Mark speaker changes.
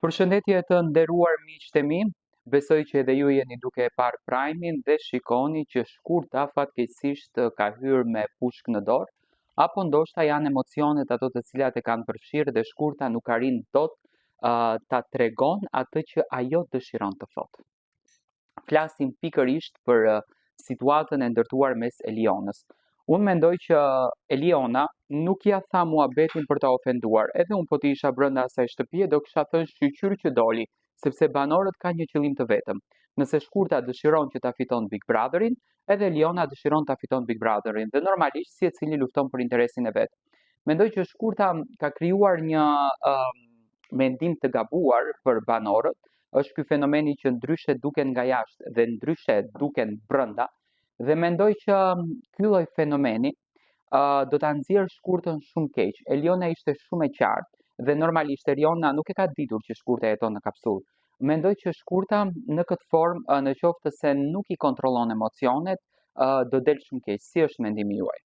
Speaker 1: Përshëndetje të nderuar miqtë e mi, besoj që edhe ju jeni duke e parë Prime-in dhe shikoni që shkurta fatkeqësisht ka hyrë me pushk në dorë, apo ndoshta janë emocionet ato të cilat e kanë përfshirë dhe shkurta nuk arrin dot ta tregon atë që ajo dëshiron të thotë. Flasim pikërisht për situatën e ndërtuar mes Elionës. Unë mendoj që Eliona nuk ja tha muhabetin për ta ofenduar, edhe unë po të isha brenda asaj shtëpie do kisha thënë shqyqyr që doli, sepse banorët kanë një qëllim të vetëm. Nëse shkurta dëshiron që ta fiton Big Brotherin, edhe Eliona dëshiron ta fiton Big Brotherin dhe normalisht secili lufton për interesin e vet. Mendoj që shkurta ka krijuar një mendim të gabuar për banorët, është ky fenomeni që ndryshe duken nga jashtë dhe ndryshe duken brenda, dhe mendoj që ky lloj fenomeni do ta nxjerrë shkurtën shumë keq. Eliona ishte shumë e qartë dhe normalisht Eliona nuk e ka ditur që shkurta jeton në kapsullë. Mendoj që shkurta në këtë formë, në qoftë se nuk i kontrollon emocionet, do del shumë keq. Si është mendimi juaj?